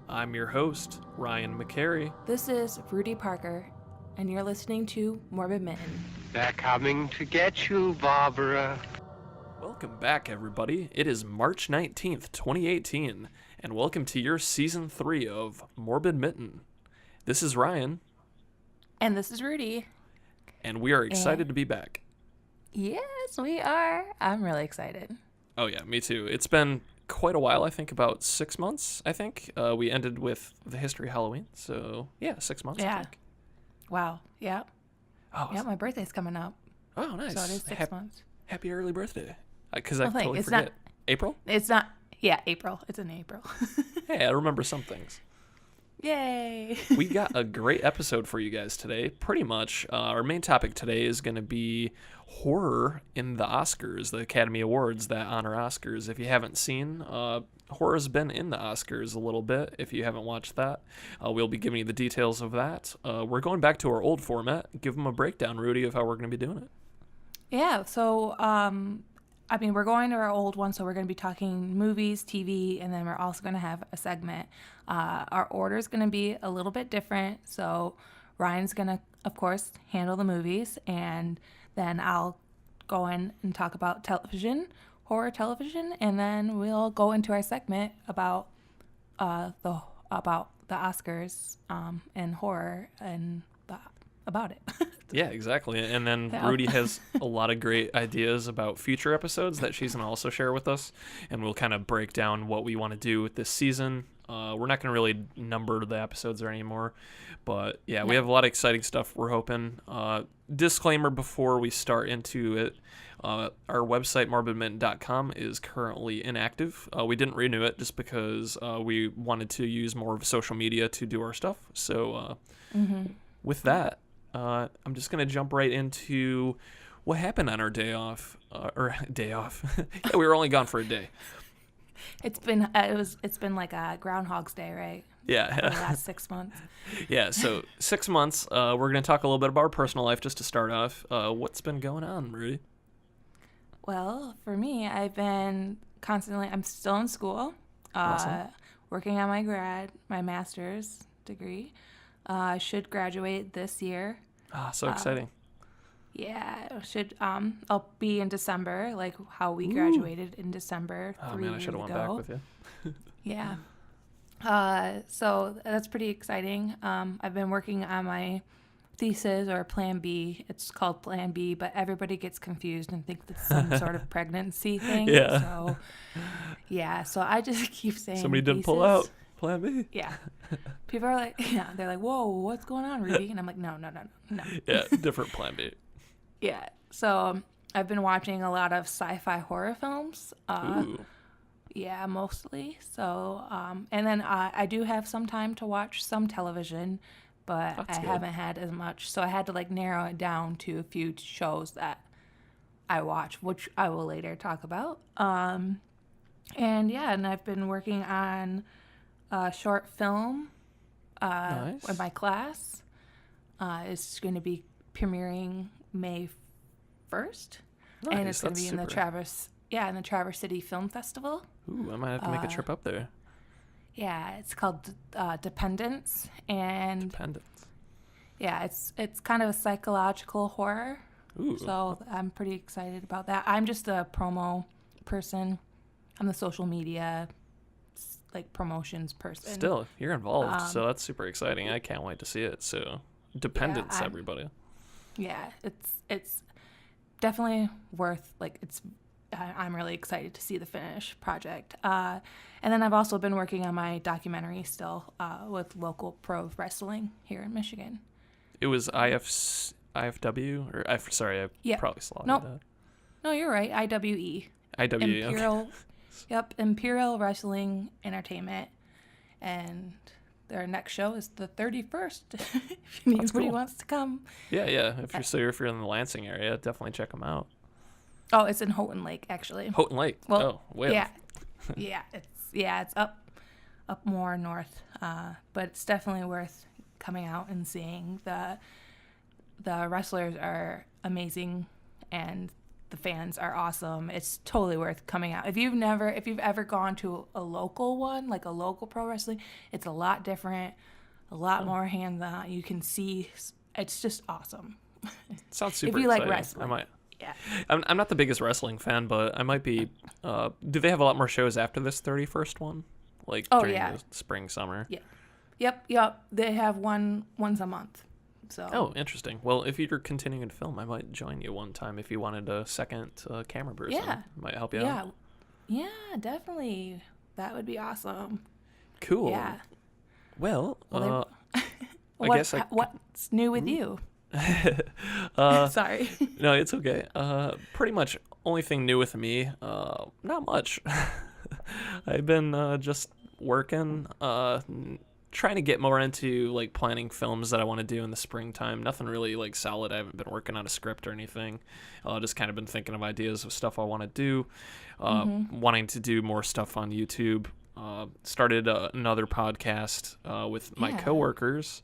I'm your host, Ryan McCary. This is Rudy Parker, and you're listening to Morbid Mitten. They're coming to get you, Barbara. Welcome back, everybody. It is March 19th, 2018, and welcome to your Season 3 of Morbid Mitten. This is Ryan. And this is Rudy. And we are excited to be back. Yes, we are. I'm really excited. Oh yeah, me too. It's been quite a while, I think about 6 months, I think. We ended with the history of Halloween, so yeah, 6 months, I think. Wow, yeah. Oh, yeah, my birthday's coming up. Oh, nice. So it is 6 months. Happy early birthday. Because I totally it's forget. not, April? It's not, yeah, April. It's in April. Hey, I remember some things. Yay. We got a great episode for you guys today. Pretty much, our main topic today is going to be horror in the Oscars, the Academy Awards that honor Oscars. If you haven't seen, horror's been in the Oscars a little bit. If you haven't watched that, we'll be giving you the details of that. We're going back to our old format. Give them a breakdown, Rudy, of how we're going to be doing it. Yeah, so, we're going to our old one, so we're going to be talking movies, TV, and then we're also going to have a segment. Our order is going to be a little bit different, so Ryan's going to, of course, handle the movies, and then I'll go in and talk about television, horror television, and then we'll go into our segment about the Oscars and horror and about it. Yeah, exactly. And then Rudy has a lot of great ideas about future episodes that she's going to also share with us. And we'll kind of break down what we want to do with this season. We're not going to really number the episodes anymore. But yeah, we have a lot of exciting stuff we're hoping. Disclaimer before we start into it. Our website, morbidmint.com, is currently inactive. We didn't renew it just because we wanted to use more of social media to do our stuff. So with that, I'm just going to jump right into what happened on our day off. Yeah, we were only gone for a day. It's been like a Groundhog's Day, right? Yeah. For the last 6 months. Yeah, so 6 months. We're going to talk a little bit about our personal life just to start off. What's been going on, Rudy? Well, for me, I'm still in school, Awesome. working on my master's degree. I should graduate this year. Ah, so exciting. Yeah, I'll be in December, like how we graduated in December. Oh man, I should have went back with you. Yeah. So that's pretty exciting. I've been working on my thesis or Plan B. It's called Plan B, but everybody gets confused and thinks it's some sort of pregnancy thing. Yeah. So I just keep saying Somebody didn't thesis. pull out Plan B. Yeah. People are like, they're like, whoa, what's going on, Ruby? And I'm like, no. Yeah, different Plan B. Yeah. So I've been watching a lot of sci-fi horror films. Ooh. Yeah, mostly. So, and then I do have some time to watch some television, but That's I good. haven't had as much. So I had to narrow it down to a few shows that I watch, which I will later talk about. And I've been working on a short film Nice. with my class. It's going to be premiering May 1st. And it's going to be in the Traverse City Film Festival. Ooh, I might have to make a trip up there. Yeah, it's called Dependence, and Dependence. yeah, it's kind of a psychological horror. Ooh. So I'm pretty excited about that. I'm just a promo person. I'm the social media promotions person. Still, you're involved, so that's super exciting. I can't wait to see it. So, Dependence, everybody. Yeah, it's definitely worth I'm really excited to see the finished project. And then I've also been working on my documentary still with local pro wrestling here in Michigan. It was IFW, or I probably slaughtered that. No, you're right. IWE. IWE. Imperial. Okay. Yep, Imperial Wrestling Entertainment, and their next show is the 31st. If anybody wants to come. Yeah. If you're in the Lansing area, definitely check them out. Oh, it's in Houghton Lake, actually. Houghton Lake. Well, way yeah, off. it's up more north, but it's definitely worth coming out and seeing. The wrestlers are amazing, and the fans are awesome. It's totally worth coming out. If you've ever gone to a local one, like a local pro wrestling, it's a lot different, a lot more hands-on. You can see, it's just awesome. Sounds super if you exciting. like wrestling. I might. Yeah. I'm not the biggest wrestling fan, but I might be. Do they have a lot more shows after this 31st one? Like during the spring, summer? Yeah. Yep. They have one once a month. So. Oh, interesting. Well, if you're continuing to film, I might join you one time if you wanted a second camera person. Yeah. Might help you out. Yeah, definitely. That would be awesome. Cool. Yeah. Well, I guess what's new with you? Sorry. No, it's okay. Pretty much only thing new with me, not much. I've been just working, trying to get more into like planning films that I want to do in the springtime. Nothing really like solid. I haven't been working on a script or anything. Just kind of been thinking of ideas of stuff I want to do. Wanting to do more stuff on YouTube. Started another podcast with my coworkers.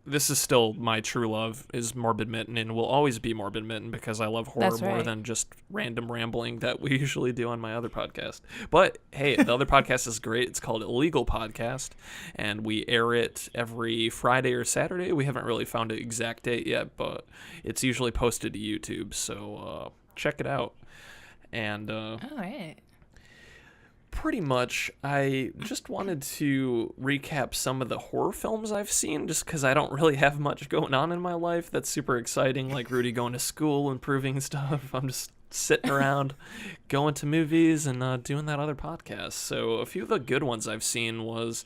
This is still my true love, is Morbid Mitten, and will always be Morbid Mitten because I love horror more than just random rambling that we usually do on my other podcast. But hey, the other podcast is great. It's called Illegal Podcast, and we air it every Friday or Saturday. We haven't really found an exact date yet, but it's usually posted to YouTube, so check it out. And all right. Pretty much, I just wanted to recap some of the horror films I've seen, just because I don't really have much going on in my life that's super exciting, like Rudy going to school, improving stuff. I'm just sitting around, going to movies, and doing that other podcast. So a few of the good ones I've seen was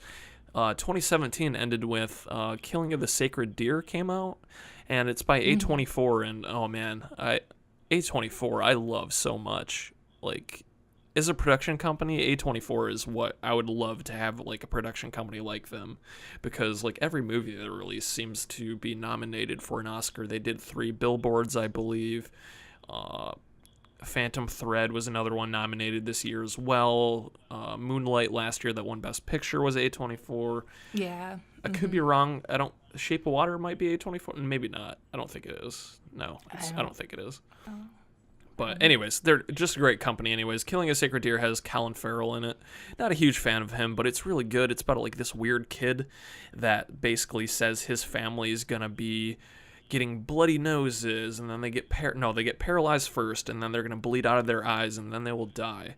2017 ended with Killing of the Sacred Deer came out, and it's by A24, and oh man, A24 I love so much. Like, as a production company, A24 is what I would love to have, like a production company like them, because like every movie they release seems to be nominated for an Oscar. They did 3 Billboards, I believe. Phantom Thread was another one nominated this year as well. Moonlight last year that won Best Picture was A24. Yeah. I could be wrong. Shape of Water might be A24. Maybe not. I don't think it is. No, I don't think it is. Oh. But anyways, they're just a great company anyways. Killing a Sacred Deer has Colin Farrell in it. Not a huge fan of him, but it's really good. It's about like this weird kid that basically says his family is going to be getting bloody noses, and then they get paralyzed first, and then they're going to bleed out of their eyes, and then they will die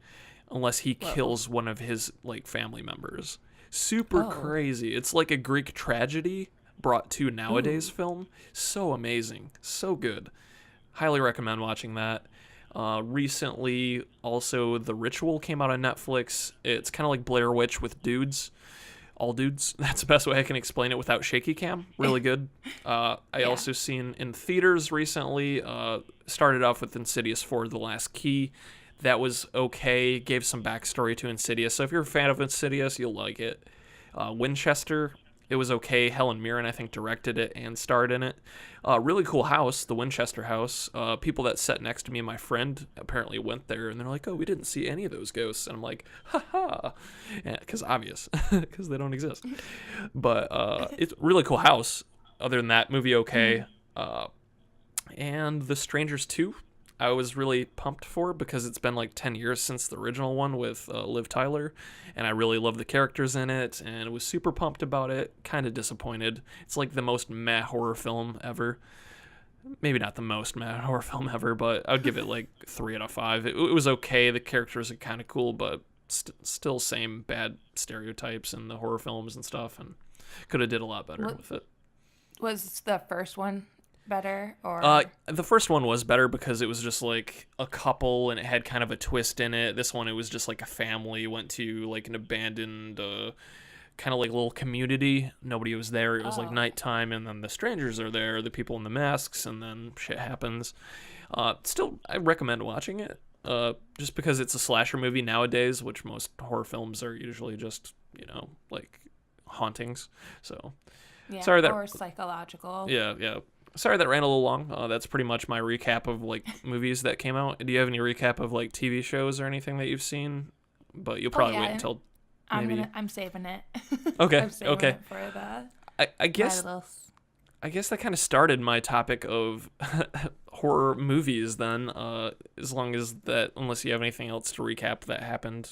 unless he kills one of his like family members. Super crazy. It's like a Greek tragedy brought to nowadays film. So amazing. So good. Highly recommend watching that. Recently, also, The Ritual came out on Netflix. It's kind of like Blair Witch with dudes. All dudes. That's the best way I can explain it without shaky cam. Really good. I also seen in theaters recently, started off with Insidious 4, The Last Key. That was okay. Gave some backstory to Insidious. So if you're a fan of Insidious, you'll like it. Winchester, it was okay. Helen Mirren, I think, directed it and starred in it. Really cool house, the Winchester house. People that sat next to me and my friend apparently went there, and they're like, oh, we didn't see any of those ghosts. And I'm like, ha-ha. Because obvious, because they don't exist. But it's a really cool house. Other than that, movie okay. And The Strangers 2, I was really pumped for because it's been like 10 years since the original one with Liv Tyler, and I really love the characters in it, and was super pumped about it. Kind of disappointed. It's like the most meh horror film ever. Maybe not the most meh horror film ever, but I'd give it like 3 out of 5. It was okay. The characters are kind of cool, but still same bad stereotypes in the horror films and stuff, and could have did a lot better with it. Was the first one better, or the first one was better because it was just like a couple and it had kind of a twist in it. This one, it was just like a family went to like an abandoned kind of like little community. Nobody was there. It was like nighttime, and then the strangers are there, the people in the masks, and then shit happens. Still, I recommend watching it just because it's a slasher movie nowadays, which most horror films are usually just, like hauntings. So sorry that, or psychological. Yeah. Sorry that ran a little long. That's pretty much my recap of like movies that came out. Do you have any recap of like TV shows or anything that you've seen? But you'll probably wait until maybe. I'm saving it. Okay. I'm saving it for the. I guess I guess that kind of started my topic of horror movies then, as long as that, unless you have anything else to recap that happened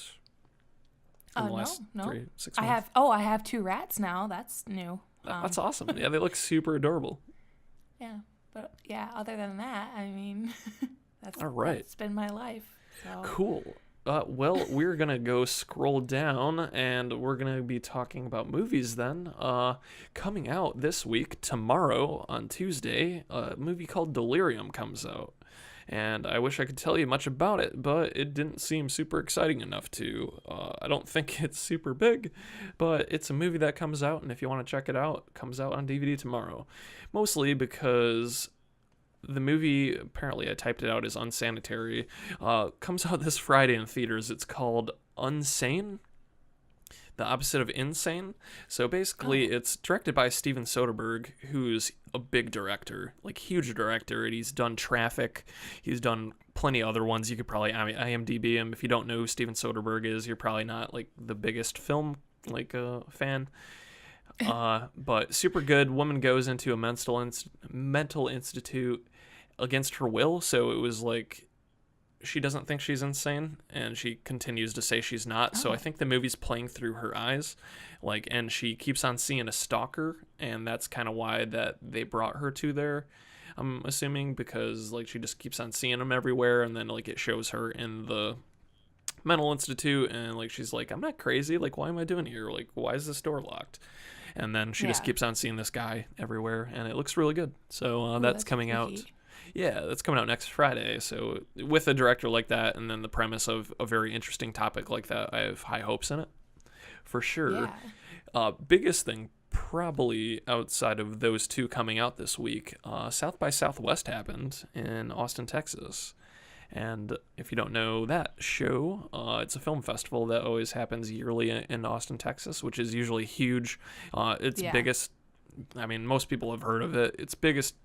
in the last No. 6 I months. have 2 rats now. That's new. That's awesome. Yeah, they look super adorable. Yeah, but yeah, other than that, I mean, All right. that's been my life. So. Cool. Well, we're going to go scroll down, and we're going to be talking about movies then. Coming out this week, tomorrow on Tuesday, a movie called Delirium comes out. And I wish I could tell you much about it, but it didn't seem super exciting enough to. I don't think it's super big, but it's a movie that comes out, and if you want to check it out, it comes out on DVD tomorrow. Mostly because the movie, apparently I typed it out as unsanitary, comes out this Friday in theaters. It's called Unsane, the opposite of insane. So basically, it's directed by Steven Soderbergh, who's a big director, like huge director, and he's done Traffic. He's done plenty of other ones. You could probably IMDb him. If you don't know who Steven Soderbergh is, you're probably not like the biggest film fan. But super good. Woman goes into a mental institute against her will. So it was like she doesn't think she's insane, and she continues to say she's not. So I think the movie's playing through her eyes, and she keeps on seeing a stalker, and that's kind of why that they brought her to there. I'm assuming because she just keeps on seeing him everywhere, and then it shows her in the mental institute, and she's like, I'm not crazy. Why am I doing here? Why is this door locked? And then she just keeps on seeing this guy everywhere, and it looks really good. So that's coming out. Yeah, that's coming out next Friday. So with a director like that, and then the premise of a very interesting topic like that, I have high hopes in it, for sure. Yeah. Biggest thing, probably outside of those two coming out this week, South by Southwest happened in Austin, Texas. And if you don't know that show, it's a film festival that always happens yearly in Austin, Texas, which is usually huge. Its biggest, most people have heard of it. Its biggest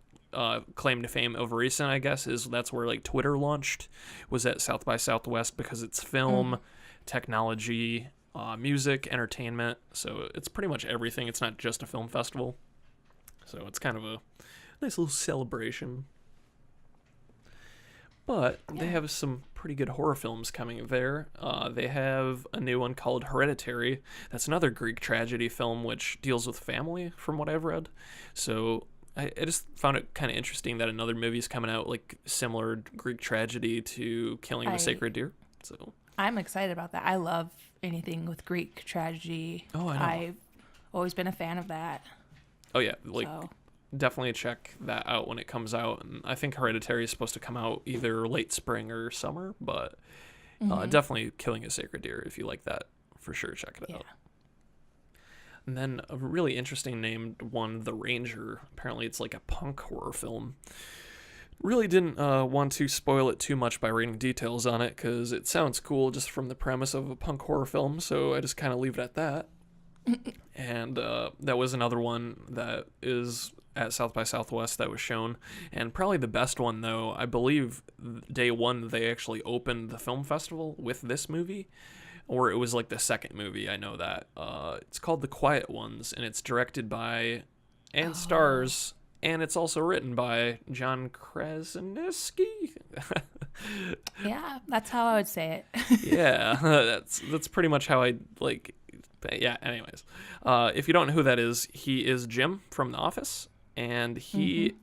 claim to fame of recent, I guess, is that's where Twitter launched, was at South by Southwest, because it's film, technology, music, entertainment. So it's pretty much everything. It's not just a film festival. So it's kind of a nice little celebration. But they have some pretty good horror films coming there. They have a new one called Hereditary. That's another Greek tragedy film which deals with family, from what I've read. So I just found it kind of interesting that another movie's coming out similar Greek tragedy to Killing of a Sacred Deer. So I'm excited about that. I love anything with Greek tragedy. Oh, I know. I've always been a fan of that. Oh yeah, definitely check that out when it comes out. And I think Hereditary is supposed to come out either late spring or summer, but definitely Killing a Sacred Deer, if you like that, for sure, check it out. And then a really interesting named one, The Ranger. Apparently it's a punk horror film. Really didn't want to spoil it too much by reading details on it, because it sounds cool just from the premise of a punk horror film, so I just kind of leave it at that. And that was another one that is at South by Southwest that was shown. And probably the best one, though, I believe day one they actually opened the film festival with this movie. Or it was the second movie, I know that. It's called The Quiet Ones, and it's directed by and stars, and it's also written by John Krasinski. Yeah, that's how I would say it. Yeah, that's pretty much how I yeah, anyways. If you don't know who that is, he is Jim from The Office, and he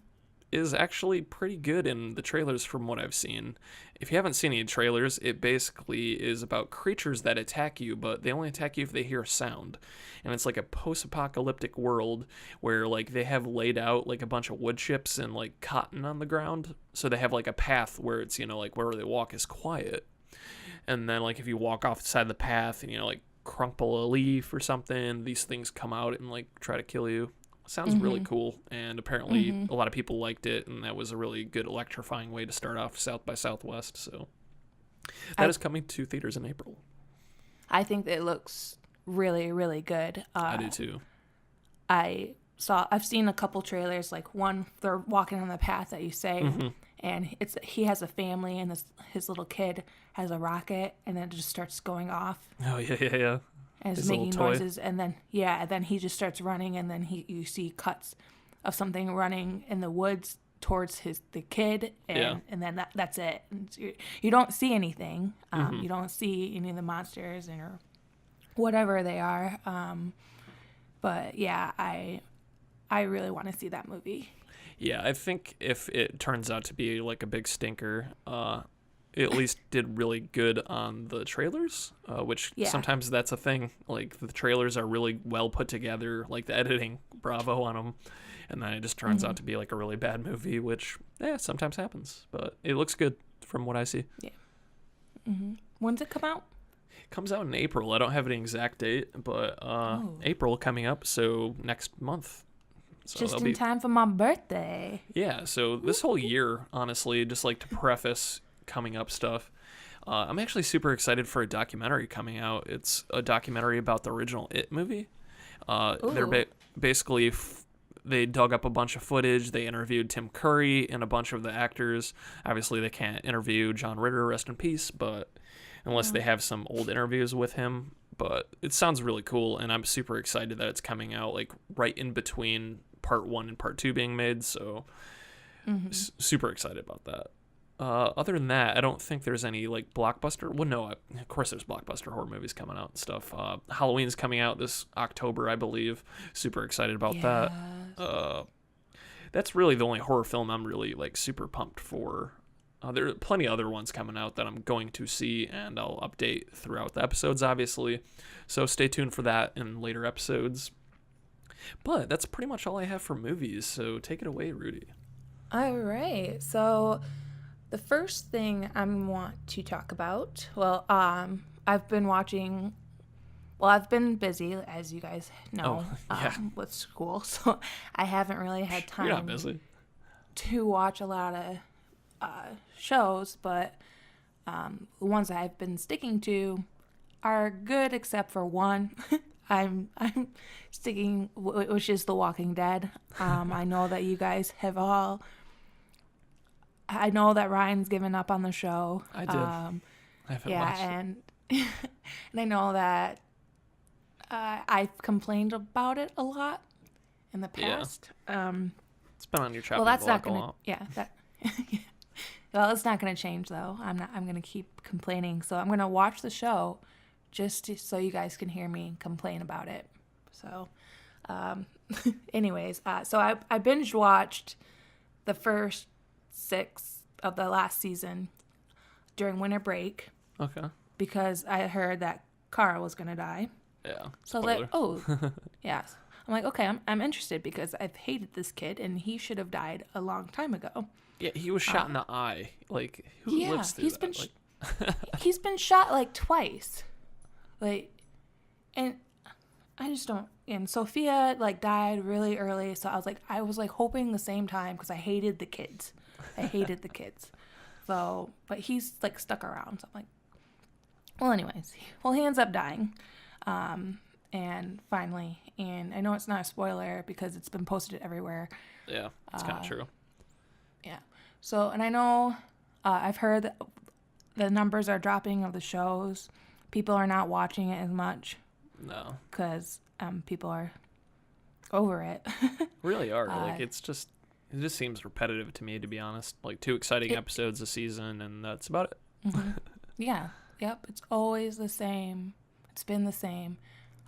is actually pretty good in the trailers from what I've seen. If you haven't seen any trailers, it basically is about creatures that attack you, but they only attack you if they hear a sound. And it's a post-apocalyptic world where they have laid out a bunch of wood chips and cotton on the ground. So they have a path where it's, where they walk is quiet. And then if you walk off the side of the path and crumple a leaf or something, these things come out and try to kill you. Sounds really cool, and apparently a lot of people liked it, and that was a really good electrifying way to start off South by Southwest. So that is coming to theaters in April. I think it looks really, really good. I do too. I've seen a couple trailers, one, they're walking on the path that you say, and he has a family, and his little kid has a rocket, and then it just starts going off. Oh, yeah. And it's making noises, and then he just starts running, and then you see cuts of something running in the woods towards the kid, and then that's it. And you don't see anything. You don't see any of the monsters or whatever they are. But yeah, I really want to see that movie. Yeah, I think if it turns out to be like a big stinker, it at least did really good on the trailers, which sometimes that's a thing. Like, the trailers are really well put together, like the editing, bravo on them. And then it just turns out to be like a really bad movie, which, sometimes happens. But it looks good from what I see. Yeah. When's it come out? It comes out in April. I don't have an exact date, but April coming up, so next month. So just in time for my birthday. Yeah, so this whole year, honestly, just like to preface coming up stuff, I'm actually super excited for a documentary coming out. It's a documentary about the original It movie. They're basically... They dug up a bunch of footage. They interviewed Tim Curry and a bunch of the actors. Obviously, they can't interview John Ritter, rest in peace, but unless they have some old interviews with him. But it sounds really cool, and I'm super excited that it's coming out like right in between part 1 and part 2 being made. So super excited about that. Other than that, I don't think there's any like blockbuster. Well, no, of course there's blockbuster horror movies coming out and stuff. Halloween's coming out this October, I believe. Super excited about that. That's really the only horror film I'm really like super pumped for. There are plenty of other ones coming out that I'm going to see, and I'll update throughout the episodes, obviously. So stay tuned for that in later episodes. But that's pretty much all I have for movies. So take it away, Rudy. All right. So the first thing I want to talk about, I've been watching, I've been busy, as you guys know, with school, so I haven't really had time You're not busy. to watch a lot of shows, but the ones that I've been sticking to are good except for one. I'm sticking, which is The Walking Dead. I know that you guys have all... I know that Ryan's given up on the show. I did. I haven't watched it. And I know that I've complained about it a lot in the past. It's been on your chopping well, that's block not a gonna. lot. Yeah, that. Well, it's not gonna change though. I'm gonna keep complaining. So I'm gonna watch the show, so you guys can hear me complain about it. So, anyways, so I binge watched the first 6 of the last season during winter break. Okay. Because I heard that Carl was gonna die. Yeah. So spoiler. I was like, oh, yes. I'm like, okay, I'm interested because I've hated this kid and he should have died a long time ago. Yeah, he was shot in the eye. Like, who lives through that? He's been shot like twice. Like, and I just don't. And Sophia like died really early, so I was hoping the same time because I hated the kids. So, but he's like stuck around. So I'm like, well, anyways, he ends up dying. And finally, and I know it's not a spoiler because it's been posted everywhere. Yeah, it's kind of true. Yeah. So, and I know I've heard that the numbers are dropping of the shows. People are not watching it as much. No. Because people are over it. Really are. It just seems repetitive to me, to be honest. Like 2 exciting episodes a season, and that's about it. Mm-hmm. Yeah. Yep. It's always the same. It's been the same.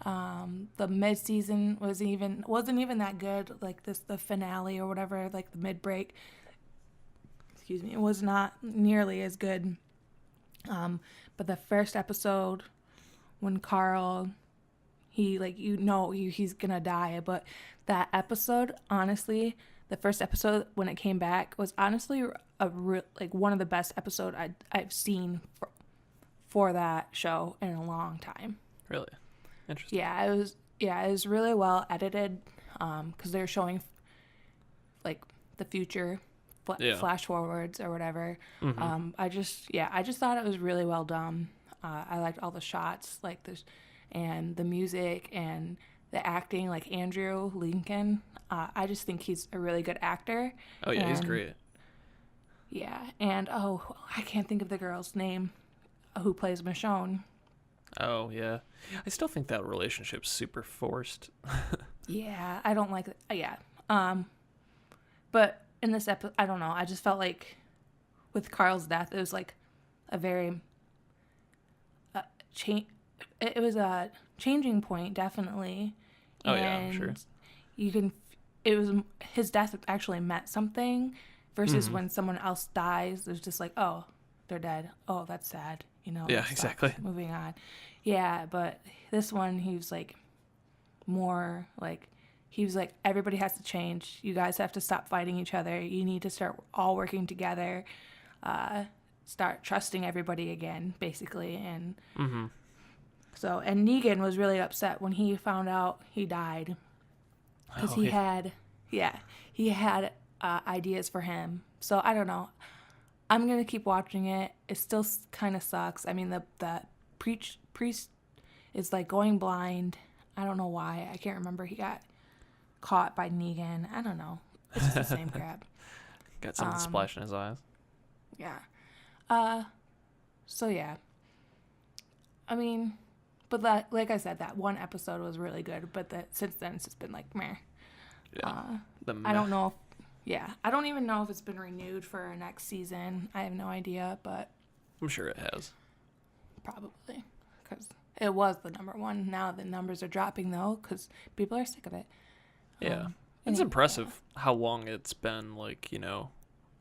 The mid-season wasn't even that good. Like the finale or whatever, like the mid-break. Excuse me. It was not nearly as good. But the first episode, when Carl, he's gonna die. But that episode, honestly, the first episode when it came back was honestly one of the best episodes I've seen for that show in a long time. Really? Interesting. Yeah, it was really well edited because they're showing like the future flash forwards or whatever. Mm-hmm. I just thought it was really well done. I liked all the shots like this and the music and the acting, like Andrew Lincoln. I just think he's a really good actor. Oh yeah, he's great. Yeah, and I can't think of the girl's name who plays Michonne. Oh, yeah. I still think that relationship's super forced. Yeah, I don't like it. Yeah. But in this episode, I don't know. I just felt like with Carl's death, it was like a very It was a changing point, definitely. Oh yeah, I'm sure. You can. It was his death actually meant something, versus when someone else dies. There's just like, oh, they're dead. Oh, that's sad. Yeah, exactly. Moving on. Yeah, but this one, he was like more like. He was like, everybody has to change. You guys have to stop fighting each other. You need to start all working together. Start trusting everybody again, basically. And so, and Negan was really upset when he found out he died. Because he had ideas for him. So, I don't know. I'm going to keep watching it. It still kind of sucks. I mean, the priest is like going blind. I don't know why. I can't remember. He got caught by Negan. I don't know. It's just the same crap. Got something splash in his eyes. Yeah. So yeah. I mean, but like I said, that one episode was really good, but since then it's just been like meh. Yeah. I don't know I don't even know if it's been renewed for next season. I have no idea, but I'm sure it has. Probably. Because it was the number one. Now the numbers are dropping though, because people are sick of it. Yeah. It's impressive how long it's been, like,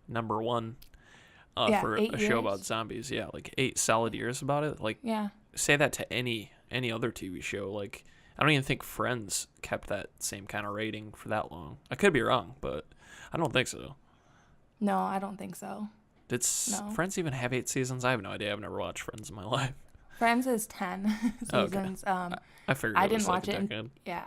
number one for a show about zombies. Yeah, like 8 solid years about it. Like, say that to any other TV show. Like, I don't even think Friends kept that same kind of rating for that long. I could be wrong, but I don't think so. No, I don't think so. Did Friends even have 8 seasons? I have no idea. I've never watched Friends in my life. Friends is 10 seasons. Okay. I figured I it was didn't watch it. Yeah.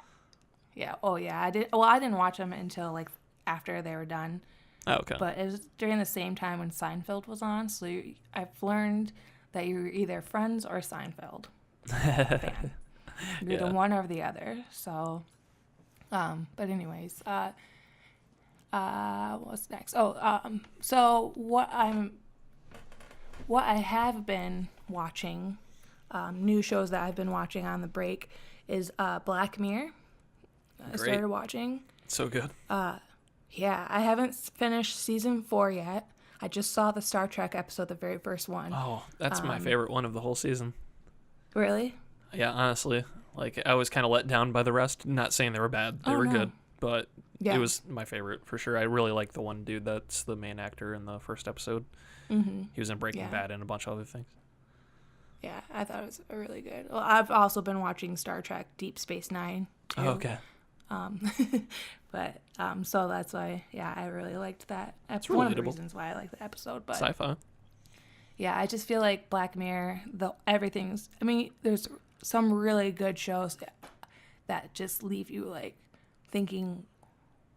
Oh, yeah. I did. Well, I didn't watch them until like after they were done. Oh, okay. But it was during the same time when Seinfeld was on, so I've learned that you're either Friends or Seinfeld fan. You're the one or the other. So, but anyways, what's next? So what I have been watching, new shows that I've been watching on the break is Black Mirror. I started watching. So good. Yeah, I haven't finished season 4 yet. I just saw the Star Trek episode, the very first one. Oh, that's my favorite one of the whole season. Really? Yeah, honestly. Like, I was kind of let down by the rest. Not saying they were bad. They were good. But it was my favorite, for sure. I really like the one dude that's the main actor in the first episode. Mm-hmm. He was in Breaking Bad and a bunch of other things. Yeah, I thought it was really good. Well, I've also been watching Star Trek Deep Space Nine, too. Oh, okay. But so that's why I really liked that. That's relatable. One of the reasons why I like the episode. But sci-fi. Yeah, I just feel like Black Mirror, everything's. I mean, there's some really good shows that just leave you like thinking,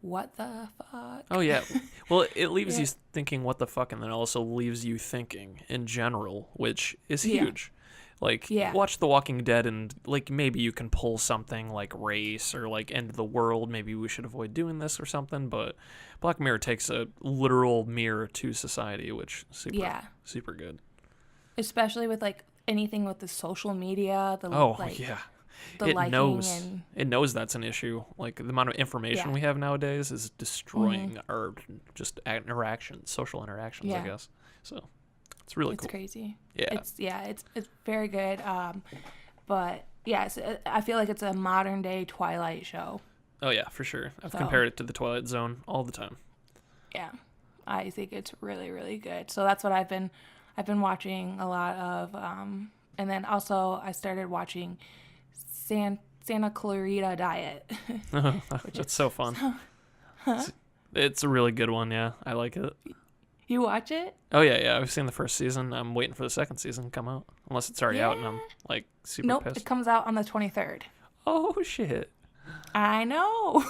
what the fuck? Oh yeah. Well, it leaves you thinking what the fuck, and then also leaves you thinking in general, which is huge. Like, watch The Walking Dead, and like maybe you can pull something like race or like end of the world. Maybe we should avoid doing this or something. But Black Mirror takes a literal mirror to society, which super good. Especially with like anything with the social media. The It knows that's an issue. Like, the amount of information we have nowadays is destroying our just social interactions, I guess. So it's really cool. It's crazy. Yeah. It's very good. But yeah, I feel like it's a modern day Twilight show. Oh yeah, for sure. I've compared it to the Twilight Zone all the time. Yeah, I think it's really, really good. So that's what I've been watching a lot of. And then also I started watching Santa Clarita Diet. It's so fun. It's a really good one. Yeah, I like it. You watch it? Oh yeah. I've seen the first season. I'm waiting for the second season to come out, unless it's already out and I'm like super pissed. It comes out on the 23rd. Oh shit! I know.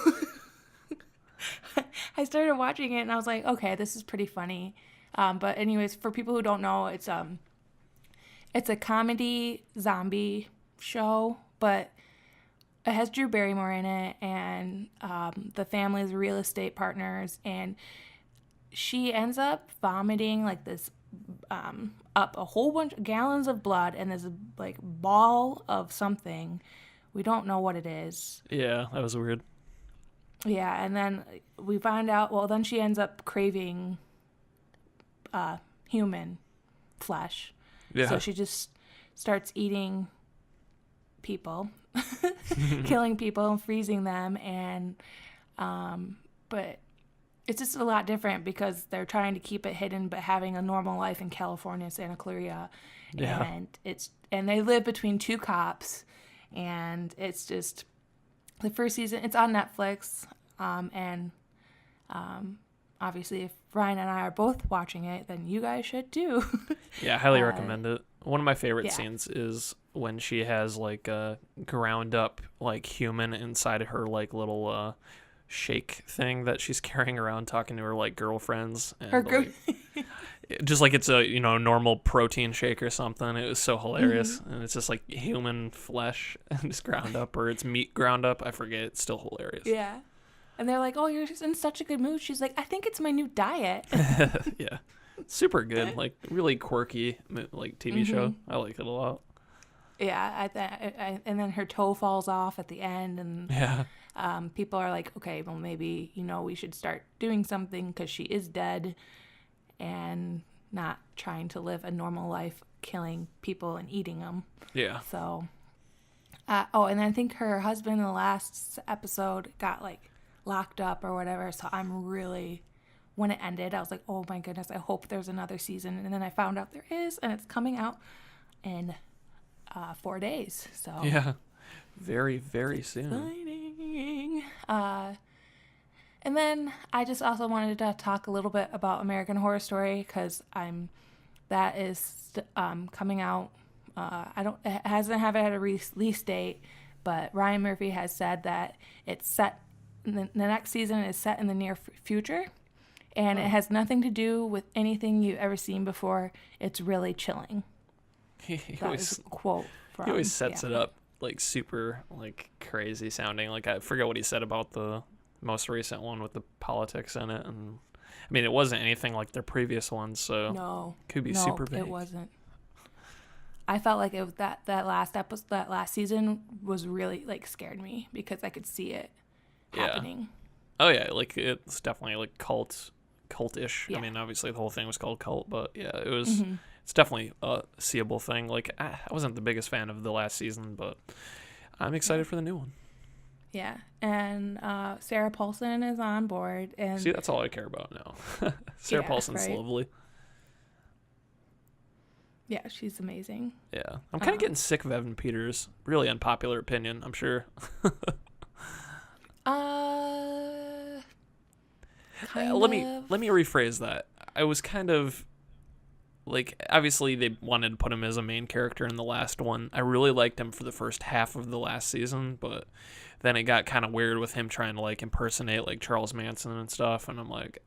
I started watching it and I was like, okay, this is pretty funny. But anyways, for people who don't know, it's a comedy zombie show, but it has Drew Barrymore in it, and the family's real estate partners, and she ends up vomiting like this up a whole bunch of gallons of blood and this like ball of something. We don't know what it is. Yeah, that was weird. Yeah, and then we find out, well, then she ends up craving human flesh. Yeah. So she just starts eating people, killing people and freezing them. And, but it's just a lot different because they're trying to keep it hidden, but having a normal life in California, Santa Clarita. Yeah. And they live between two cops, and it's just the first season. It's on Netflix, and obviously, if Ryan and I are both watching it, then you guys should too. Yeah, I highly recommend it. One of my favorite yeah. scenes is when she has like a ground up like human inside of her like little shake thing that she's carrying around, talking to her like girlfriends. And, just like it's a normal protein shake or something. It was so hilarious, and it's just like human flesh and just ground up, or it's meat ground up. I forget. It's still hilarious. Yeah, and they're like, "Oh, you're just in such a good mood." She's like, "I think it's my new diet." Yeah, super good. Like really quirky like TV show. I like it a lot. Yeah, and then her toe falls off at the end, and Yeah. People are like, "Okay, well maybe we should start doing something because she is dead." And not trying to live a normal life, killing people and eating them. Yeah. So, and I think her husband in the last episode got like locked up or whatever. So when it ended, I was like, oh my goodness, I hope there's another season. And then I found out there is, and it's coming out in 4 days. So yeah, very, very soon. Exciting. And then I just also wanted to talk a little bit about American Horror Story because that is coming out. It hasn't had a release date, but Ryan Murphy has said that it's set. The next season is set in the near future, and it has nothing to do with anything you've ever seen before. It's really chilling. He That is a quote. He always sets it up like super like crazy sounding. Like I forget what he said about the most recent one with the politics in it, and I mean it wasn't anything like their previous ones, so no, could be super vague. It wasn't. I felt like it was that last episode, that last season was really like scared me because I could see it happening. Oh yeah, like it's definitely like cultish. Yeah. I mean, obviously the whole thing was called Cult, but yeah, it was. It's definitely a seeable thing. Like I wasn't the biggest fan of the last season, but I'm excited for the new one. Yeah, and Sarah Paulson is on board, and See, that's all I care about now. Sarah Paulson's lovely. Yeah, she's amazing. Yeah, I'm kind of getting sick of Evan Peters. Really unpopular opinion, I'm sure. Let me rephrase that. I was kind of like, obviously they wanted to put him as a main character in the last one. I really liked him for the first half of the last season, but then it got kind of weird with him trying to like impersonate like Charles Manson and stuff, and I'm like,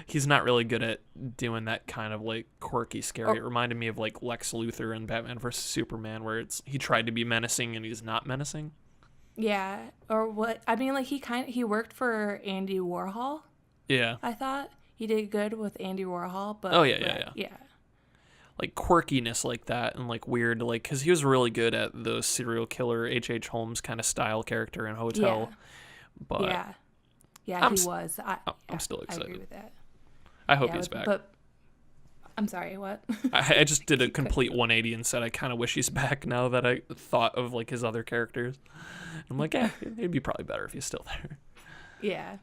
he's not really good at doing that kind of like quirky, scary. It reminded me of like Lex Luthor in Batman vs Superman, where he tried to be menacing and he's not menacing. Yeah, or what? I mean, like he worked for Andy Warhol. Yeah, I thought he did good with Andy Warhol, but yeah. Like quirkiness like that and like weird, like because he was really good at the serial killer H.H. Holmes kind of style character in Hotel. But he was. I'm still excited. I agree with that. I hope he's back. But I'm sorry, what? I just did a complete 180 and said I kind of wish he's back now that I thought of like his other characters. I'm like, it'd be probably better if he's still there. Yeah.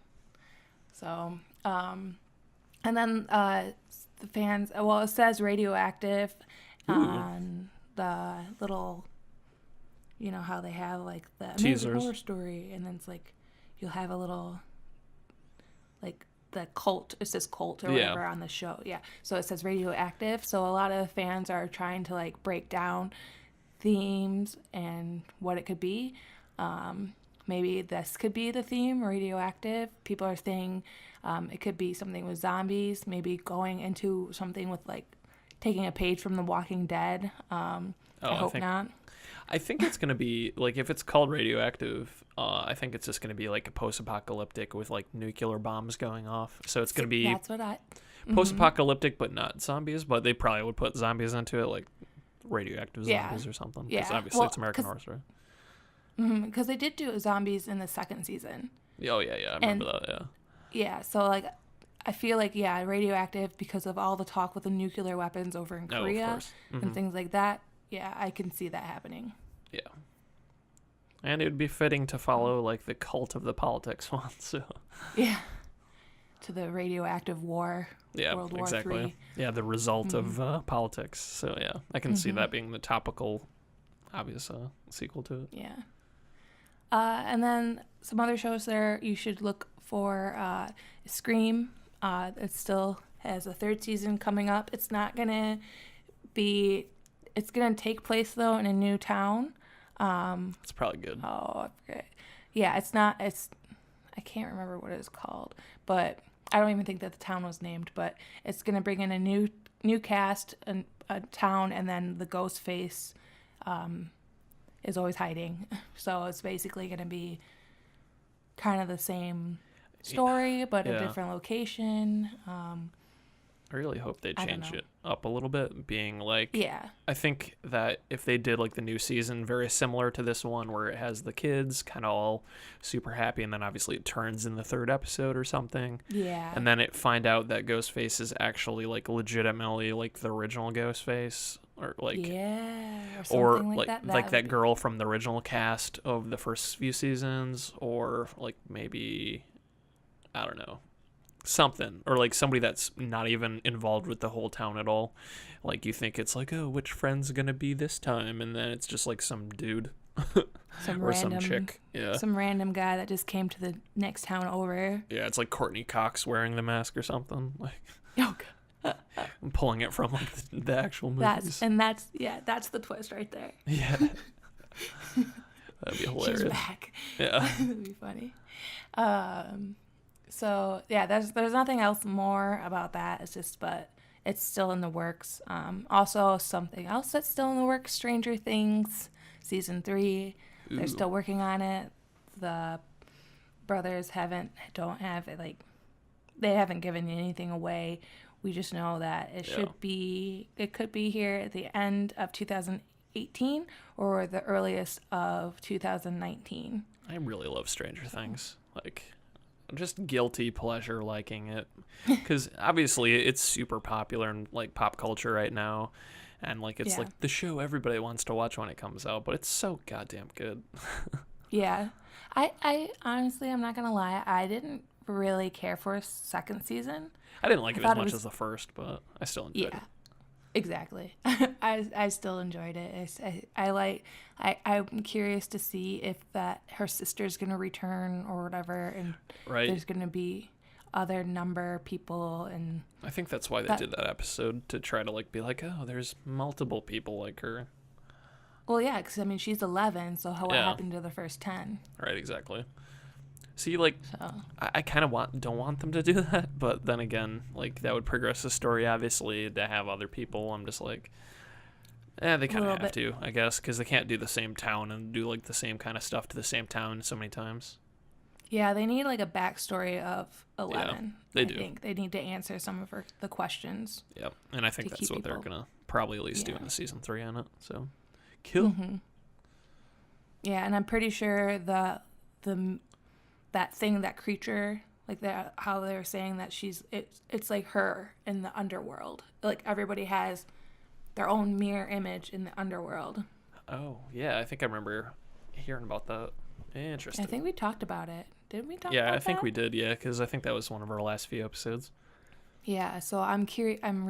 So, and then the fans, well, it says radioactive on the little, how they have like the teasers. American Horror Story, and then it's like you'll have a little like the cult, it says cult or whatever on the show. Yeah. So it says radioactive. So a lot of fans are trying to like break down themes and what it could be. Maybe this could be the theme, radioactive. People are saying it could be something with zombies, maybe going into something with like taking a page from The Walking Dead. I hope not. I think it's going to be, like, if it's called radioactive, I think it's just going to be like a post-apocalyptic with like nuclear bombs going off. So it's going to be that's what post-apocalyptic, but not zombies. But they probably would put zombies into it, like radioactive zombies or something. Because obviously it's American Horror Story. Because they did do zombies in the second season. Oh, yeah, I remember that, yeah. Yeah, so, like, I feel like, yeah, radioactive because of all the talk with the nuclear weapons over in Korea of course. and things like that. Yeah, I can see that happening. Yeah. And it would be fitting to follow, like, the cult of the politics one, so. Yeah. To the radioactive war. Yeah, World War exactly. III. Yeah, the result of politics. So, yeah, I can see that being the topical, obvious sequel to it. Yeah. And then some other shows there you should look for Scream. It still has a third season coming up. It's not going to be... It's going to take place, though, in a new town. It's probably good. Oh, I forget. Yeah, it's not... I can't remember what it's called, but I don't even think that the town was named, but it's going to bring in a new cast, a town, and then the ghost face is always hiding. So it's basically going to be kind of the same story, but a different location. I really hope they change it up a little bit, being like, yeah. I think that if they did like the new season very similar to this one, where it has the kids kind of all super happy, and then obviously it turns in the third episode or something. Yeah. And then it find out that Ghostface is actually like legitimately like the original Ghostface, or like or like that. Like that girl from the original cast of the first few seasons, or like maybe, I don't know, something, or like somebody that's not even involved with the whole town at all. Like you think it's like, oh, which friend's gonna be this time, and then it's just like some dude or some chick, some random guy that just came to the next town over. Yeah, it's like Courtney Cox wearing the mask or something, like I'm pulling it from like the actual movies. That's the twist right there. Yeah. That'd be hilarious. She's back. Yeah. That'd be funny. So yeah, there's nothing else more about that. But it's still in the works. Also something else that's still in the works, Stranger Things season 3. Ooh. They're still working on it. The brothers don't have it, like, they haven't given anything away. We just know that it could be here at the end of 2018 or the earliest of 2019. I really love Stranger Things. Like, just guilty pleasure liking it, because obviously it's super popular in like pop culture right now, and like it's like the show everybody wants to watch when it comes out, but it's so goddamn good. Yeah, I honestly, I'm not gonna lie, I didn't really care for a second season. I didn't like it as much as the first, but I still enjoyed it. Exactly. I still enjoyed it. I'm curious to see if that her sister's gonna return or whatever, and there's gonna be other number people, and I think that's why they did that episode, to try to like be like, oh, there's multiple people like her. Well, yeah, because I mean she's 11, so what happened to the first 10? Right, exactly. See, like, I kind of don't want them to do that, but then again, like, that would progress the story, obviously, to have other people. I'm just like, they kind of have to, I guess, because they can't do the same town and do, like, the same kind of stuff to the same town so many times. Yeah, they need, like, a backstory of 11. Yeah, they do. I think they need to answer some of the questions. Yep, and I think that's what they're going to probably at least do in the season 3 on it, so cool. Mm-hmm. Yeah, and I'm pretty sure that thing, that creature, like that, how they were saying that it's like her in the underworld. Like everybody has their own mirror image in the underworld. Oh yeah, I think I remember hearing about that. Interesting. I think we talked about it. Didn't we talk about that? Yeah, I think we did. Yeah, because I think that was one of our last few episodes. Yeah, so I'm curious. I'm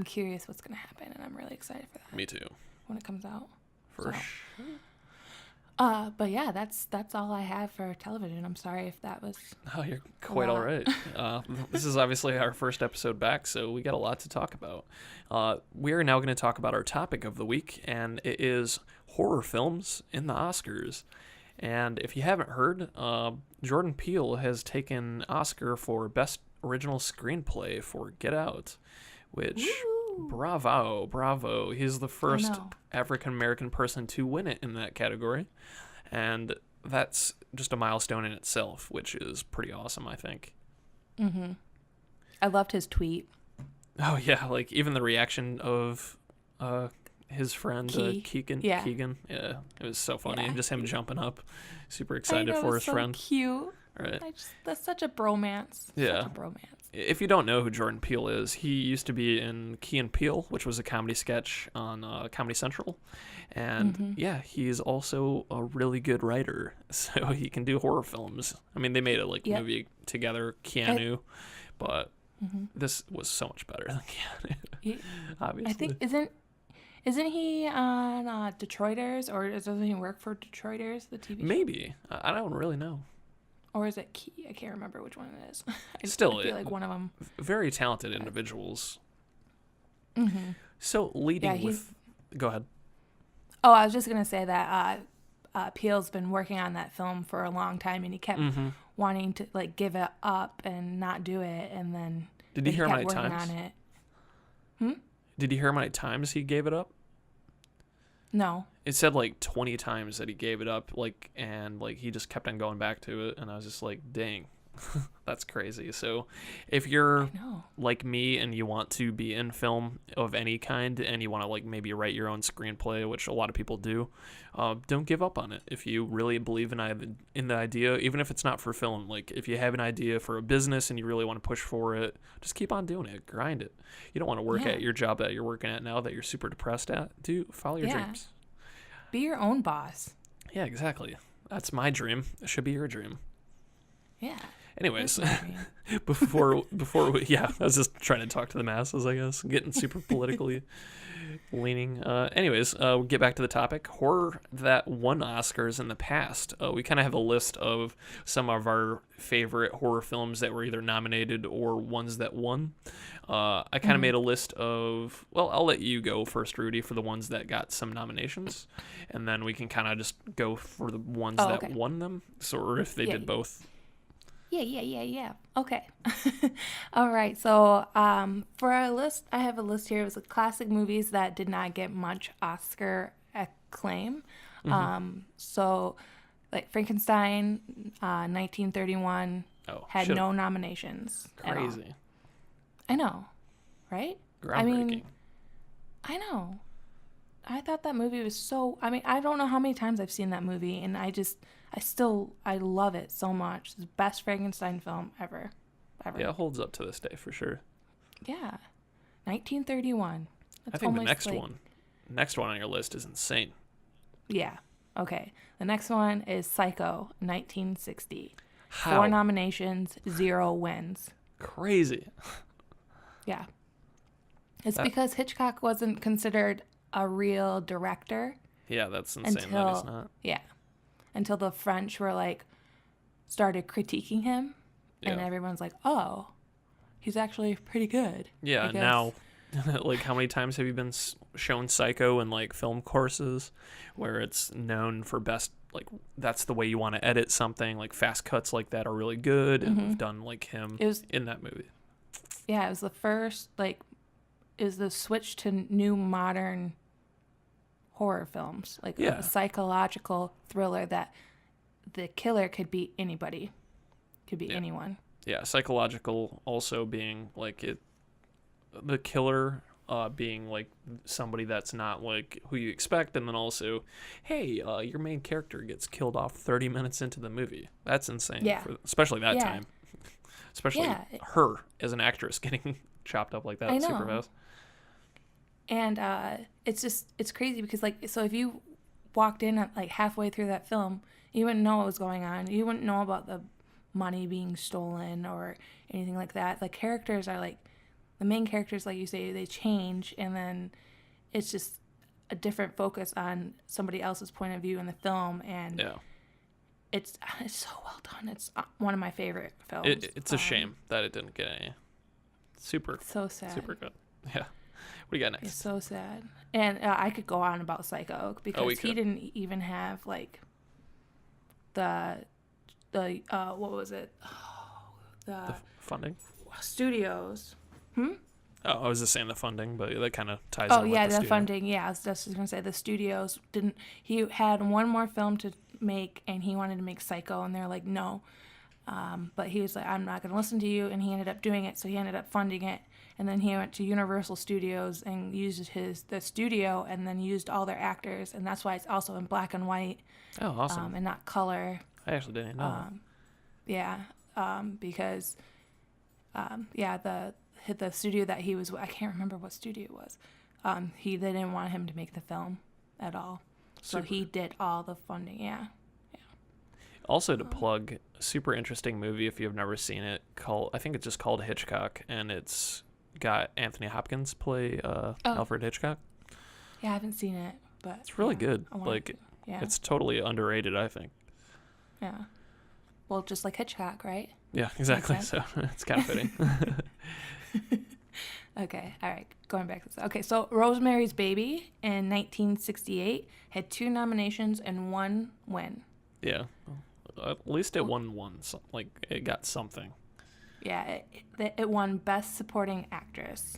curious what's gonna happen, and I'm really excited for that. Me too. When it comes out. For sure. But yeah, that's all I have for television. I'm sorry if that was... Oh, you're quite all right. This is obviously our first episode back, so we got a lot to talk about. We are now going to talk about our topic of the week, and it is horror films in the Oscars. And if you haven't heard, Jordan Peele has taken Oscar for Best Original Screenplay for Get Out, which... Woo! Bravo. He's the first African-American person to win it in that category. And that's just a milestone in itself, which is pretty awesome, I think. Mm-hmm. I loved his tweet. Oh, yeah. Like, even the reaction of his friend Keegan. Yeah. Keegan. Yeah, it was so funny. Yeah. Just him jumping up, super I excited know, for it was his so friend. cute. Right. That's such a bromance. Yeah. Such a bromance. If you don't know who Jordan Peele is, he used to be in Key and Peele, which was a comedy sketch on Comedy Central. And yeah, he's also a really good writer. So he can do horror films. I mean, they made a movie together, Keanu, but this was so much better than Keanu. Obviously. I think isn't he on Detroiters, or doesn't he work for Detroiters, the TV show? Maybe. I don't really know. Or is it Key? I can't remember which one it is. I Still, feel like one of them. Very talented individuals. So go ahead. Oh, I was just gonna say that Peele's been working on that film for a long time, and he kept wanting to like give it up and not do it, and then Did you hear how many working times? on it. Did you hear how many times he gave it up? No. It said like 20 times that he gave it up, and he just kept on going back to it, and I was just like, dang, that's crazy. So if you're like me and you want to be in film of any kind, and you want to like maybe write your own screenplay, which a lot of people do, don't give up on it. If you really believe in the idea, even if it's not for film, like if you have an idea for a business and you really want to push for it, just keep on doing it, grind it. You don't want to work at your job that you're working at now that you're super depressed at. Follow your dreams. Be your own boss. Yeah, exactly. That's my dream. It should be your dream. Yeah. Anyways, before we, I was just trying to talk to the masses, I guess, getting super politically leaning. Anyways, we'll get back to the topic. Horror that won Oscars in the past. We kind of have a list of some of our favorite horror films that were either nominated or ones that won. I kind of made a list of, well, I'll let you go first, Rudy, for the ones that got some nominations, and then we can kind of just go for the ones that won them, or if they did both. Yeah. Okay. All right. So for our list, I have a list here. It was classic movies that did not get much Oscar acclaim. So like Frankenstein, 1931, had no nominations. Crazy. I know, right? Groundbreaking. I know. I thought that movie was so... I mean, I don't know how many times I've seen that movie, and I love it so much. It's the best Frankenstein film ever. Yeah, it holds up to this day for sure. Yeah. 1931. I think the next one on your list is insane. Yeah. Okay. The next one is Psycho, 1960. How? 4 nominations, 0 wins. Crazy. Yeah. It's because Hitchcock wasn't considered a real director. Yeah, that's insane that he's not. Yeah. Until the French were started critiquing him, and everyone's like, oh, he's actually pretty good. Yeah, now, how many times have you been shown Psycho in film courses where it's known for best, that's the way you want to edit something, fast cuts like that are really good, and we've done him in that movie. Yeah, it was the first, it was the switch to new modern horror films, a psychological thriller that the killer could be anybody, could be anyone. Yeah, psychological also being the killer being somebody that's not who you expect, and then also, hey, your main character gets killed off 30 minutes into the movie. That's insane. Yeah. Especially that time. Especially her as an actress getting chopped up like that super fast. And it's crazy because so if you walked in at halfway through that film, you wouldn't know what was going on. You wouldn't know about the money being stolen or anything like that. The characters are the main characters, like you say, they change, and then it's just a different focus on somebody else's point of view in the film, and it's so well done. It's one of my favorite films. It's a shame that it didn't get any. So sad. Super good. Yeah. What do you got next? It's so sad. And I could go on about Psycho because he didn't even have the what was it? The funding? Studios. Oh, I was just saying the funding, but that kind of ties in with yeah, the funding. Yeah, I was just going to say the studios didn't. He had one more film to make, and he wanted to make Psycho, and they're like, no. But he was like, I'm not going to listen to you, and he ended up doing it, so he ended up funding it. And then he went to Universal Studios and used the studio, and then used all their actors, and that's why it's also in black and white. Oh, awesome. And not color. I actually didn't know. Yeah, because the studio that he was, I can't remember what studio it was. They didn't want him to make the film at all, so he did all the funding. Yeah. Also, to plug, a super interesting movie if you've never seen it. I think it's just called Hitchcock, and it's got Anthony Hopkins play Alfred Hitchcock. Yeah, I haven't seen it, but it's really good. Like, yeah, it's totally underrated, I think. Yeah. Well, just like Hitchcock, right? Yeah, exactly. So it's kind of fitting. Okay, all right. Going back to this. Okay, so Rosemary's Baby in 1968 had 2 nominations and 1 win. Yeah. At least it won one. Like, it got something. Yeah, it won Best Supporting Actress.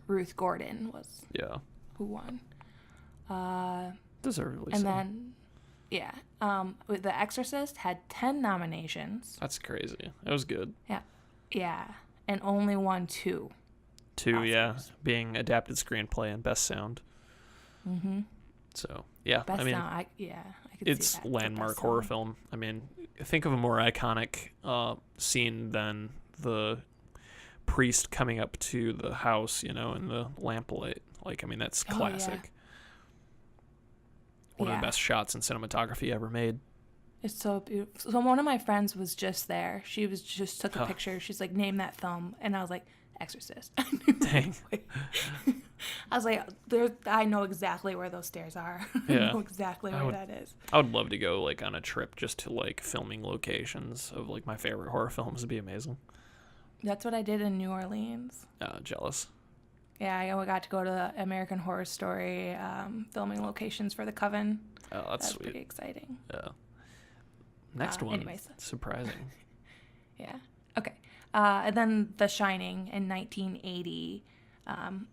Ruth Gordon was who won. Deservedly and so. then, The Exorcist had 10 nominations. That's crazy. It was good. Yeah, and only won 2. 2, Oscars. yeah, being adapted screenplay and best sound. Mm-hmm. So, yeah, Best I mean, sound, I could it's see that. landmark horror film. I mean, think of a more iconic scene than the priest coming up to the house, in the lamplight. Like, I mean, that's classic. One of the best shots in cinematography ever made. It's so beautiful. So one of my friends was just there. She just took a picture. She's like, name that film. And I was like, Exorcist. Dang. I was like, I know exactly where those stairs are. Yeah. I know exactly where that is. I would love to go, like, on a trip just to, like, filming locations of, like, my favorite horror films. It'd be amazing. That's what I did in New Orleans. Jealous. Yeah, I got to go to the American Horror Story filming locations for The Coven. Oh, that's sweet. Pretty exciting. Yeah. Next one. Anyways. Surprising. Yeah. Okay. And then The Shining in 1980. And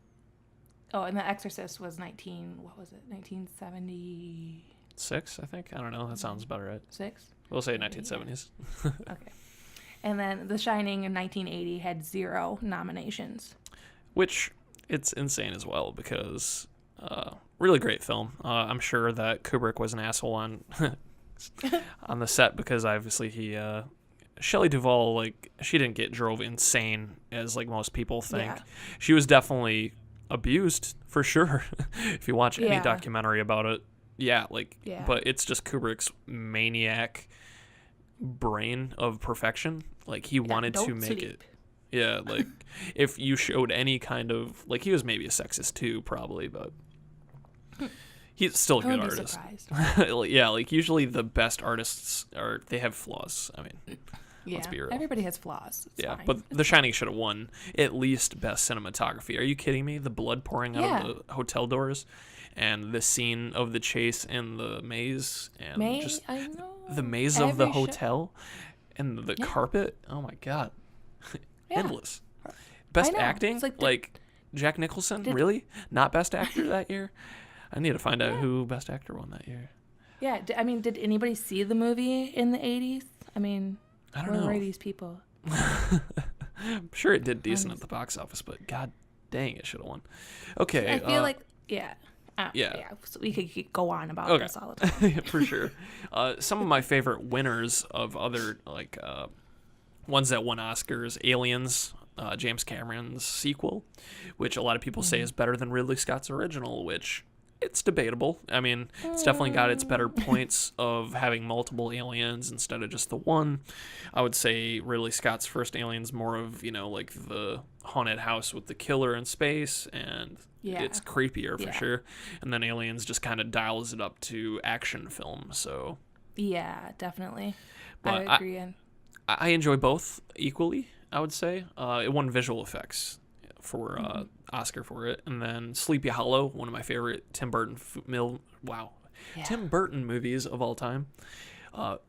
The Exorcist was 1976, I think? I don't know. That sounds about right. 6? We'll say 1970s. Okay. And then The Shining in 1980 had 0 nominations. Which, it's insane as well because really great film. I'm sure that Kubrick was an asshole on the set because obviously Shelley Duvall, like, she didn't get drove insane as, like, most people think. Yeah. She was definitely abused, for sure. If you watch any documentary about it, but it's just Kubrick's maniac brain of perfection. Like, he wanted to make it. Yeah, like, if you showed any kind of, like, he was maybe a sexist too, probably, but he's still a good artist. Yeah, like, usually the best artists they have flaws. I mean, let's be real. Everybody has flaws. It's fine. But The Shining should have won at least best cinematography. Are you kidding me? The blood pouring out of the hotel doors, and the scene of the chase in the maze, and I know. The maze of the hotel, and the carpet. Oh my god. Endless. Best acting? Like Jack Nicholson? Really? Not best actor that year? I need to find out who best actor won that year. Yeah, I mean, did anybody see the movie in the 80s? I mean, I don't know. Where were these people? I'm sure it did decent at the box office, but god dang, it should have won. Okay. I feel like, so we could go on about this all the time. For sure. Some of my favorite winners of other, like, ones that won Oscars, Aliens, James Cameron's sequel, which a lot of people say is better than Ridley Scott's original, which it's debatable. I mean, it's definitely got its better points of having multiple aliens instead of just the one. I would say Ridley Scott's first Alien's more of, like the haunted house with the killer in space, and it's creepier for sure. And then Aliens just kind of dials it up to action film, so. Yeah, definitely. But I agree. I enjoy both equally, I would say. It won visual effects for Oscar for it. And then Sleepy Hollow, one of my favorite Tim Burton Tim Burton movies of all time,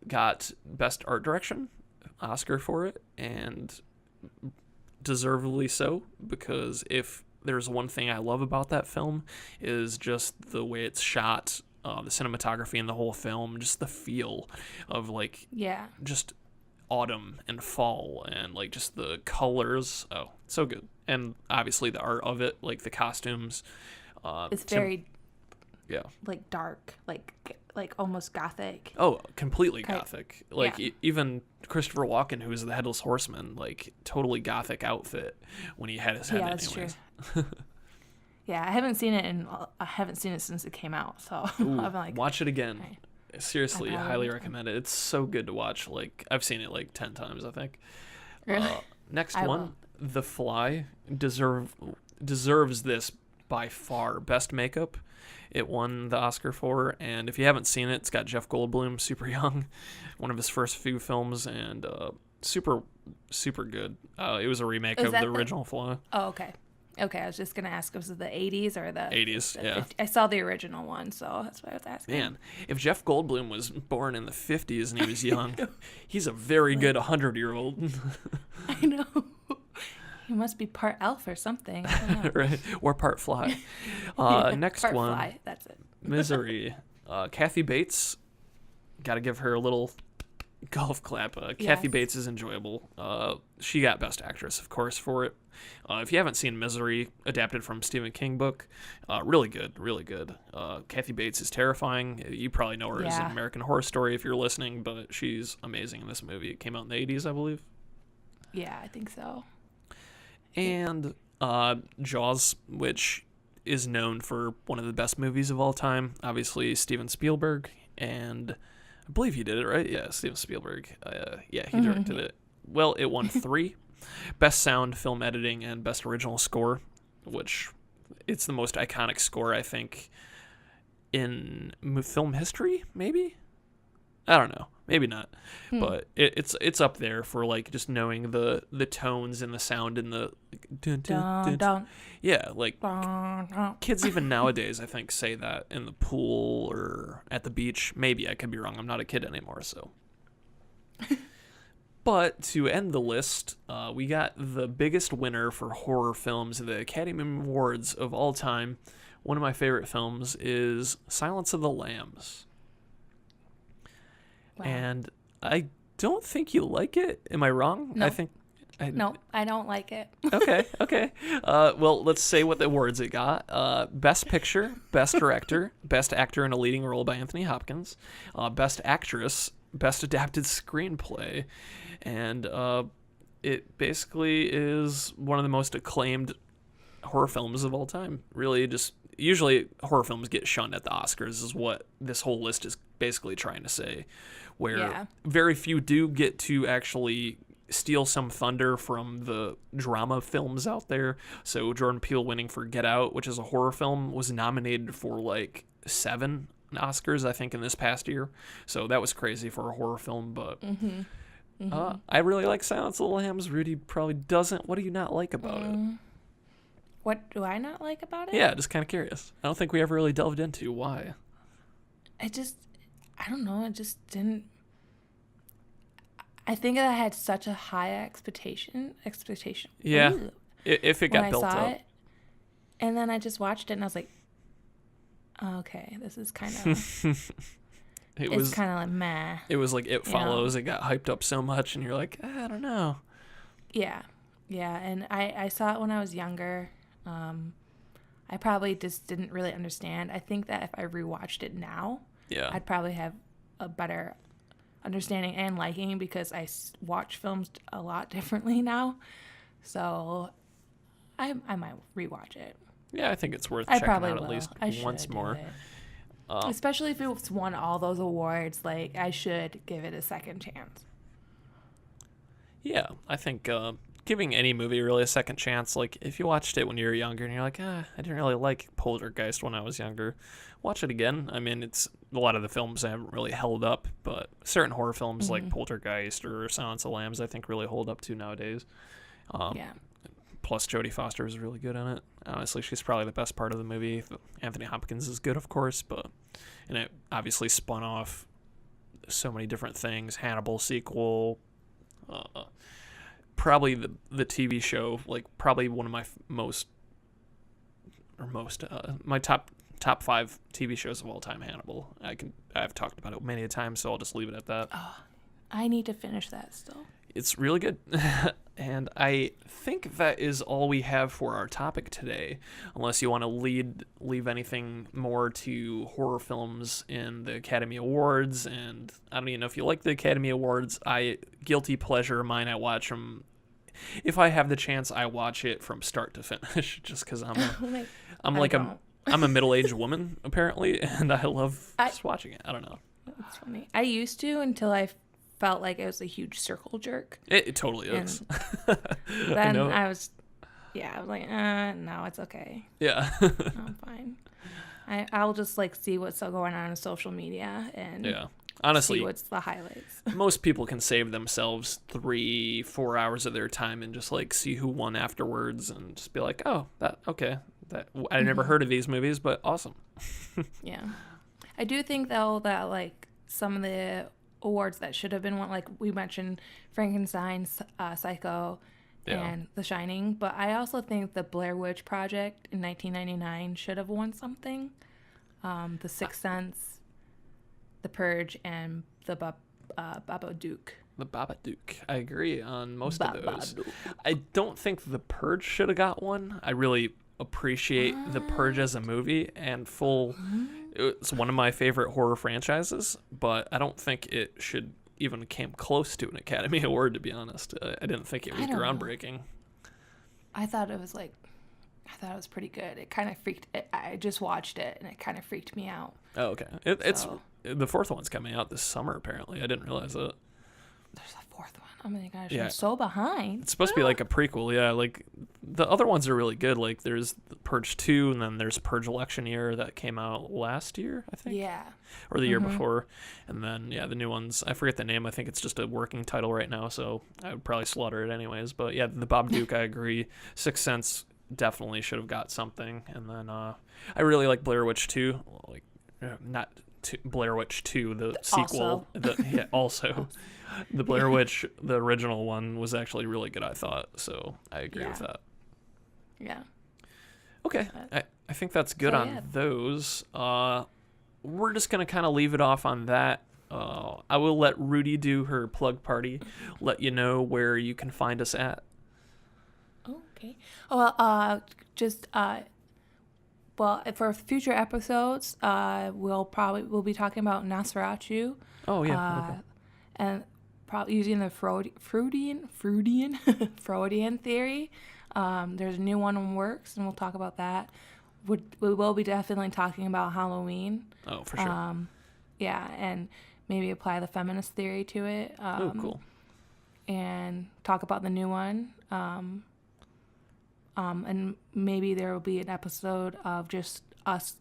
got Best Art Direction Oscar for it, and deservedly so, because if there's one thing I love about that film is just the way it's shot, the cinematography in the whole film, just the feel of, like, just autumn and fall and like just the colors. Oh, so good. And obviously the art of it, like the costumes. It's very yeah, like dark, like almost gothic. oh, completely gothic. Like yeah. even Christopher Walken, who was the Headless Horseman, like totally gothic outfit when he had his head. Yeah, that's anyways. true. Yeah, I haven't seen it since it came out, so Ooh, I'm like, watch it again. okay. Seriously, I I probably highly will. recommend it. It's so good to watch. Like I've seen it like 10 times, I think. Really? Next I one, will. The Fly, deserves this by far. Best makeup. It won the Oscar for, and if you haven't seen it, it's got Jeff Goldblum, super young, one of his first few films, and super, super good. It was a remake Is of that the the- original Fly. Oh, okay. Okay, I was just gonna ask, was it the 80s or the 80s, the yeah. 50s? I saw the original one, so that's why I was asking. Man, if Jeff Goldblum was born in the 50s and he was young, he's a very good 100-year-old. I know. He must be part elf or something. I don't know. Right? Or part Fly. Next part one, fly. That's it. Misery. Kathy Bates, got to give her a little golf clap. Kathy Yes. Bates is enjoyable. She got Best Actress, of course, for it. If you haven't seen Misery, adapted from Stephen King book, really good, really good. Kathy Bates is terrifying. You probably know her as an Yeah. American Horror Story if you're listening, but she's amazing in this movie. It came out in the 80s, I believe. Yeah, I think so. And Jaws, which is known for one of the best movies of all time. Obviously, Steven Spielberg, and I believe he did it, right? Yeah, Steven Spielberg. Yeah, he directed it. Well, it won 3. Best Sound, Film Editing, and Best Original Score, which it's the most iconic score, I think, in film history, maybe? I don't know. Maybe not. But it's up there for like just knowing the tones and the sound and the dun, dun, dun. Dun, Yeah, like dun, dun. kids even nowadays I think say that in the pool or at the beach. Maybe I could be wrong. I'm not a kid anymore, so. But to end the list, we got the biggest winner for horror films at the Academy Awards of all time. One of my favorite films is Silence of the Lambs. Wow. And I don't think you like it. Am I wrong? No. I think. No, I don't like it. Okay. Well, let's say what the awards it got. Best Picture, Best Director, Best Actor in a Leading Role by Anthony Hopkins, Best Actress, Best Adapted Screenplay, and it basically is one of the most acclaimed horror films of all time. Really, just usually horror films get shunned at the Oscars is what this whole list is basically trying to say, where Yeah. very few do get to actually steal some thunder from the drama films out there. So Jordan Peele winning for Get Out, which is a horror film, was nominated for like 7 Oscars, I think, in this past year. So that was crazy for a horror film, but I really like Silence of the Lambs. Rudy probably doesn't. What do you not like about it? What do I not like about it? Yeah, just kind of curious. I don't think we ever really delved into why. I don't know. It just didn't. I think I had such a high expectation. Yeah, Ooh, if it when got I built saw up. it, and then I just watched it and I was like, okay, this is kind of. It's kind of like meh. It was like It you know? Follows. It got hyped up so much, and you're like, I don't know. Yeah, and I saw it when I was younger. I probably just didn't really understand. I think that if I rewatched it now, Yeah. I'd probably have a better understanding and liking because I watch films a lot differently now. So I might rewatch it. Yeah, I think it's worth I checking probably out will. at least I should once do more. it. Especially if it's won all those awards, like I should give it a second chance. Yeah, I think giving any movie really a second chance, like if you watched it when you were younger and you're like, I didn't really like Poltergeist when I was younger, watch it again. I mean, it's a lot of the films haven't really held up, but certain horror films like Poltergeist or Silence of the Lambs, I think really hold up to nowadays. Yeah. Plus, Jodie Foster is really good in it. Honestly, she's probably the best part of the movie. Anthony Hopkins is good, of course, and it obviously spun off so many different things. Hannibal sequel, probably the TV show, like probably one of my my top 5 TV shows of all time. Hannibal. I've talked about it many a time, so I'll just leave it at that. I need to finish that still. It's really good. And I think that is all we have for our topic today, unless you want to leave anything more to horror films in the Academy Awards. And I don't even know if you like the Academy Awards. Guilty pleasure of mine, I watch them. If I have the chance, I watch it from start to finish, just because I'm a middle-aged woman apparently, and I love just watching it. I don't know. That's funny. I used to until I felt like it was a huge circle jerk. It totally is. Then I was like, no, it's okay. Yeah. I'm fine. I'll just like see what's going on social media and honestly, see what's the highlights. Most people can save themselves 3-4 hours of their time and just like see who won afterwards and just be like, oh, I never heard of these movies, but awesome. Yeah. I do think though that like some of the awards that should have been won, like we mentioned Frankenstein, Psycho, and The Shining, but I also think the Blair Witch Project in 1999 should have won something. The Sixth Sense, The Purge, and the Babadook. The Babadook. I agree on most of those. I don't think The Purge should have got one. I really appreciate The Purge as a movie and it's one of my favorite horror franchises, but I don't think it should even came close to an Academy Award, to be honest. I didn't think it was groundbreaking. I thought it was pretty good. It kind of I just watched it and it kind of freaked me out. Oh, okay. It's the fourth one's coming out this summer apparently. I didn't realize it. There's a fourth one. Oh my gosh, I'm so behind. It's supposed to be like a prequel, yeah. Like the other ones are really good. Like there's Purge 2, and then there's Purge Election Year that came out last year, I think. Yeah. Or the year before. And then the new ones, I forget the name. I think it's just a working title right now, so I would probably slaughter it anyways. But yeah, the Babadook, I agree. Sixth Sense definitely should have got something. And then I really like Blair Witch 2. Like Blair Witch 2, the sequel. Also. The Blair Witch, the original one, was actually really good, I thought. So I agree with that. Yeah. Okay. I think that's good on those. We're just going to kind of leave it off on that. I will let Rudy do her plug party, let you know where you can find us at. Okay. For future episodes, we'll be talking about Nosferatu. Oh, yeah. Okay. And probably using the Freudian theory. There's a new one in works, and we'll talk about that. We will be definitely talking about Halloween. Oh, for sure. And maybe apply the feminist theory to it. Cool. And talk about the new one. And maybe there will be an episode of just us,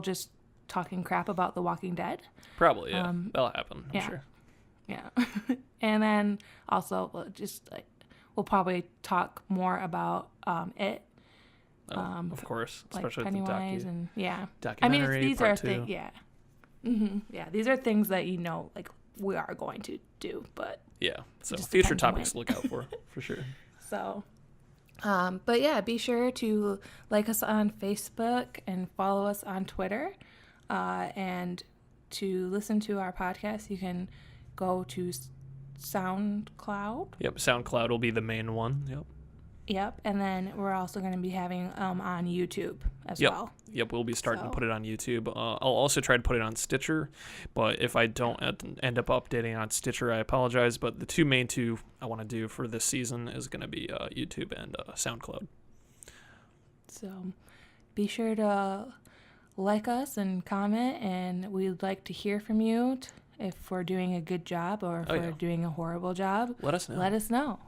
just talking crap about The Walking Dead. Probably, yeah. That'll happen, I'm sure. Yeah. And then also we'll probably talk more about it. Of course, especially like Pennywise and documentary. These are things. Yeah. Mm-hmm. Yeah, these are things that like we are going to do, but so future topics to look out for sure. So, but yeah, be sure to like us on Facebook and follow us on Twitter, and to listen to our podcast, you can go to SoundCloud. Yep, SoundCloud will be the main one. Yep, and then we're also going to be having on YouTube as well. Yep, we'll be starting to put it on YouTube. I'll also try to put it on Stitcher, but if I don't end up updating on Stitcher, I apologize. But the main two I want to do for this season is going to be YouTube and SoundCloud. So be sure to like us and comment, and we'd like to hear from you if we're doing a good job or if we're doing a horrible job. Let us know.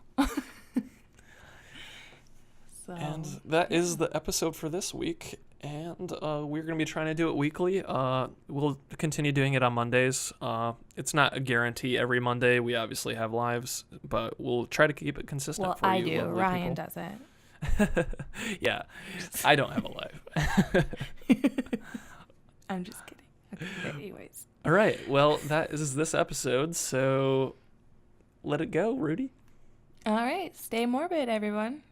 And that is the episode for this week. And we're going to be trying to do it weekly. We'll continue doing it on Mondays. It's not a guarantee every Monday. We obviously have lives, but we'll try to keep it consistent for you. I do. Ryan doesn't. Yeah, I don't have a life. I'm just kidding. Okay, anyways. All right. Well, that is this episode. So let it go, Rudy. All right. Stay morbid, everyone.